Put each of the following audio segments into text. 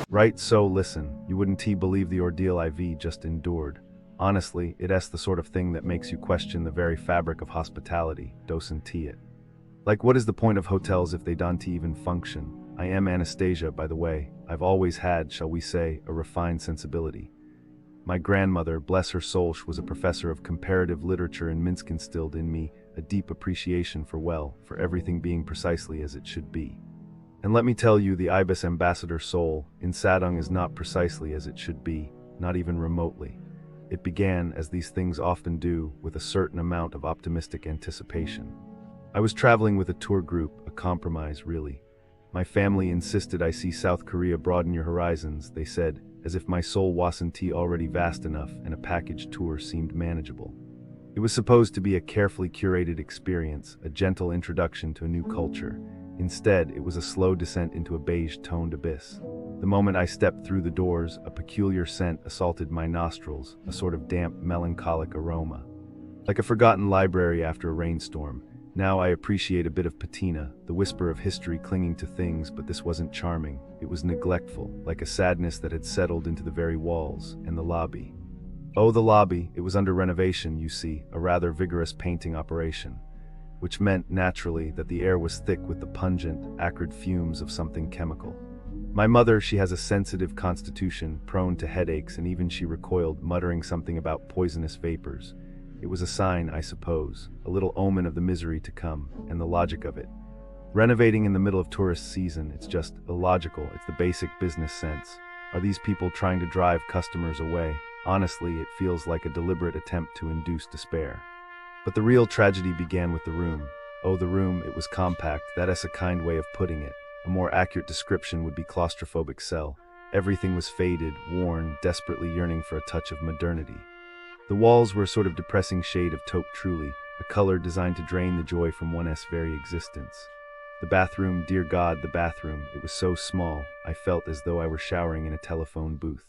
Right, so listen, you wouldn't believe the ordeal I've just endured. Honestly, it's the sort of thing that makes you question the very fabric of hospitality, doesn't it? Like, what is the point of hotels if they don't even function? I am Anastasia, by the way. I've always had, shall we say, a refined sensibility. My grandmother, bless her soul, she was a professor of comparative literature, and Minsk instilled in me a deep appreciation for everything being precisely as it should be. And let me tell you, the IbisAmbassador Seoul in Insadong is not precisely as it should be, not even remotely. It began, as these things often do, with a certain amount of optimistic anticipation. I was traveling with a tour group, a compromise really. My family insisted I see South Korea, broaden your horizons, they said, as if my soul wasn't already vast enough and a package tour seemed manageable. It was supposed to be a carefully curated experience, a gentle introduction to a new culture. Instead, it was a slow descent into a beige-toned abyss. The moment I stepped through the doors, a peculiar scent assaulted my nostrils, a sort of damp, melancholic aroma. Like a forgotten library after a rainstorm, now I appreciate a bit of patina, the whisper of history clinging to things, but this wasn't charming. It was neglectful, like a sadness that had settled into the very walls, and the lobby. Oh, the lobby, it was under renovation, you see, a rather vigorous painting operation, which meant, naturally, that the air was thick with the pungent, acrid fumes of something chemical. My mother, she has a sensitive constitution, prone to headaches, and even she recoiled, muttering something about poisonous vapors. It was a sign, I suppose, a little omen of the misery to come, and the logic of it. Renovating in the middle of tourist season, it's just illogical, it's the basic business sense. Are these people trying to drive customers away? Honestly, it feels like a deliberate attempt to induce despair. But the real tragedy began with the room. Oh, the room, it was compact, that is a kind way of putting it. A more accurate description would be claustrophobic cell. Everything was faded, worn, desperately yearning for a touch of modernity. The walls were a sort of depressing shade of taupe, truly, a color designed to drain the joy from one's very existence. The bathroom, dear God, the bathroom, it was so small, I felt as though I were showering in a telephone booth.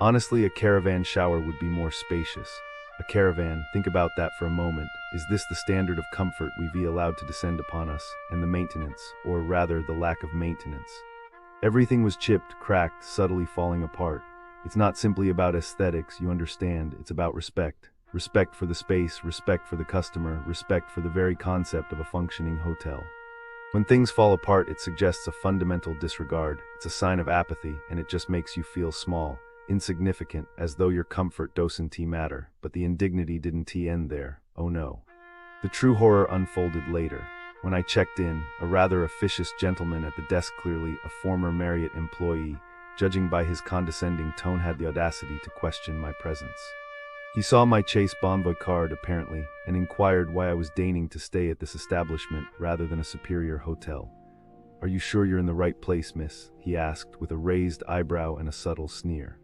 Honestly, a caravan shower would be more spacious. A caravan, think about that for a moment. Is this the standard of comfort we've allowed to descend upon us, and the maintenance, or rather the lack of maintenance? Everything was chipped, cracked, subtly falling apart. It's not simply about aesthetics, you understand, it's about respect. Respect for the space, respect for the customer, respect for the very concept of a functioning hotel. When things fall apart, it suggests a fundamental disregard. It's a sign of apathy, and it just makes you feel small, insignificant, as though your comfort doesn't matter. But the indignity didn't end there. Oh no. The true horror unfolded later. When I checked in, a rather officious gentleman at the desk, clearly a former Marriott employee, judging by his condescending tone, had the audacity to question my presence. He saw my Chase Bonvoy card, apparently, and inquired why I was deigning to stay at this establishment rather than a superior hotel. "Are you sure you're in the right place, miss?" he asked, with a raised eyebrow and a subtle sneer.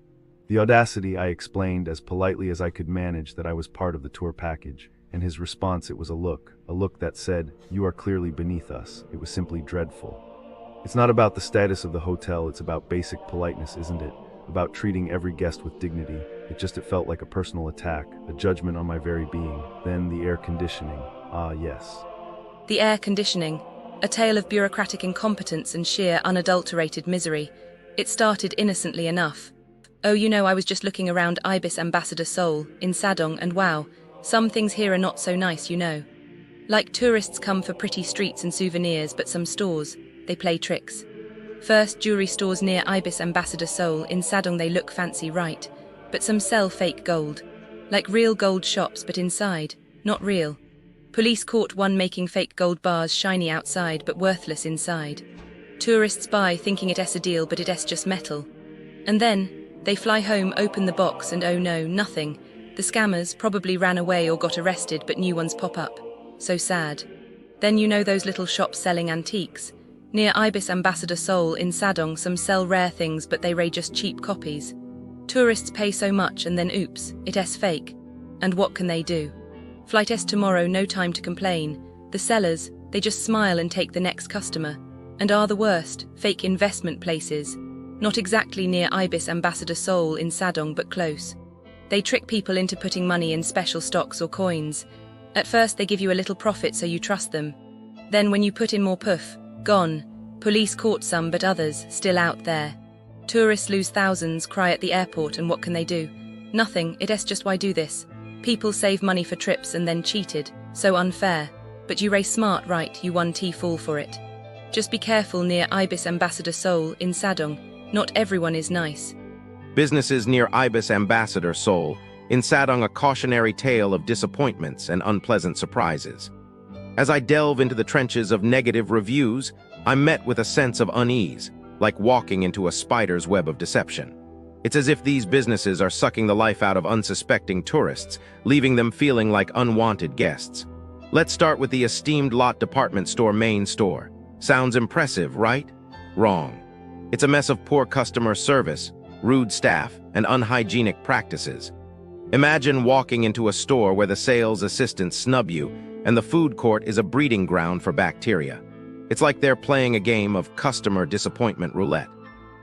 The audacity, I explained as politely as I could manage that I was part of the tour package, and his response, it was a look that said, "You are clearly beneath us." It was simply dreadful. It's not about the status of the hotel, it's about basic politeness, isn't it? About treating every guest with dignity. It felt like a personal attack, a judgment on my very being. Then the air conditioning. Ah, yes. The air conditioning, a tale of bureaucratic incompetence and sheer unadulterated misery. It started innocently enough. Oh, I was just looking around IbisAmbassador Seoul, Insadong, and wow, some things here are not so nice, Like tourists come for pretty streets and souvenirs, but some stores, they play tricks. First, jewelry stores near IbisAmbassador Seoul, Insadong, they look fancy, right? But some sell fake gold. Like real gold shops, but inside, not real. Police caught one making fake gold bars shiny outside, but worthless inside. Tourists buy thinking it's a deal, but it's just metal. And then, they fly home, open the box, and oh no, nothing. The scammers probably ran away or got arrested, but new ones pop up. So sad. Then those little shops selling antiques. Near IbisAmbassador Seoul, Insadong, some sell rare things, but they just cheap copies. Tourists pay so much and then oops, it's fake. And what can they do? Flight S tomorrow, no time to complain. The sellers, they just smile and take the next customer. And are the worst, fake investment places. Not exactly near IbisAmbassador Seoul, Insadong, but close. They trick people into putting money in special stocks or coins. At first they give you a little profit so you trust them. Then when you put in more puff, Gone. Police caught some, but others still out there. Tourists lose thousands, cry at the airport, and what can they do? Nothing. It's just why do this? People save money for trips and then cheated. So unfair. But you race smart, right? You 1T fall for it. Just be careful near IbisAmbassador Seoul, Insadong. Not everyone is nice. Businesses near IbisAmbassador Seoul, Insadong, a cautionary tale of disappointments and unpleasant surprises. As I delve into the trenches of negative reviews, I'm met with a sense of unease, like walking into a spider's web of deception. It's as if these businesses are sucking the life out of unsuspecting tourists, leaving them feeling like unwanted guests. Let's start with the esteemed Lotte Department Store main store. Sounds impressive, right? Wrong. It's a mess of poor customer service, rude staff, and unhygienic practices. Imagine walking into a store where the sales assistants snub you, and the food court is a breeding ground for bacteria. It's like they're playing a game of customer disappointment roulette.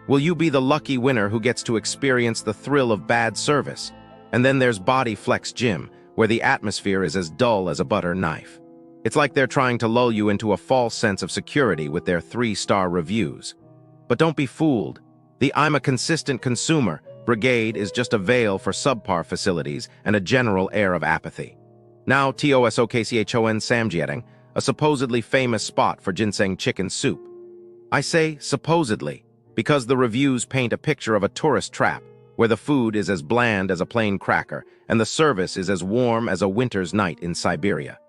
Will you be the lucky winner who gets to experience the thrill of bad service? And then there's Body Flex Gym, where the atmosphere is as dull as a butter knife. It's like they're trying to lull you into a false sense of security with their 3-star reviews. But don't be fooled. The "I'm a consistent consumer" brigade is just a veil for subpar facilities and a general air of apathy. Now Tosokchon Samgyetang, a supposedly famous spot for ginseng chicken soup. I say supposedly because the reviews paint a picture of a tourist trap where the food is as bland as a plain cracker and the service is as warm as a winter's night in Siberia.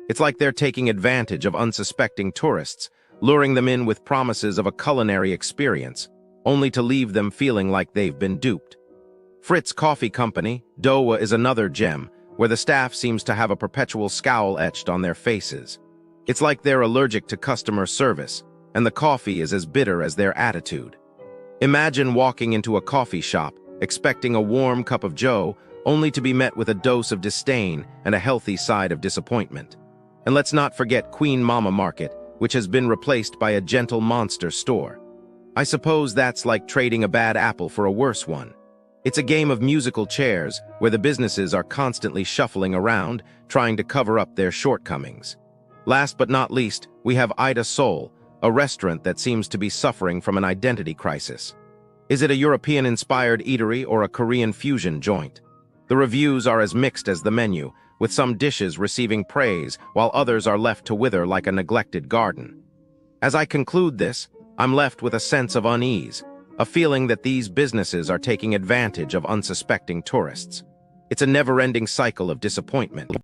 It's like they're taking advantage of unsuspecting tourists, luring them in with promises of a culinary experience, only to leave them feeling like they've been duped. Fritz Coffee Company, Dowa, is another gem, where the staff seems to have a perpetual scowl etched on their faces. It's like they're allergic to customer service, and the coffee is as bitter as their attitude. Imagine walking into a coffee shop, expecting a warm cup of joe, only to be met with a dose of disdain and a healthy side of disappointment. And let's not forget Queenmama Market, which has been replaced by a gentle monster store. I suppose that's like trading a bad apple for a worse one. It's a game of musical chairs where the businesses are constantly shuffling around, trying to cover up their shortcomings. Last but not least, we have Ida Seoul, a restaurant that seems to be suffering from an identity crisis. Is it a European-inspired eatery or a Korean fusion joint? The reviews are as mixed as the menu, with some dishes receiving praise while others are left to wither like a neglected garden. As I conclude this, I'm left with a sense of unease, a feeling that these businesses are taking advantage of unsuspecting tourists. It's a never-ending cycle of disappointment.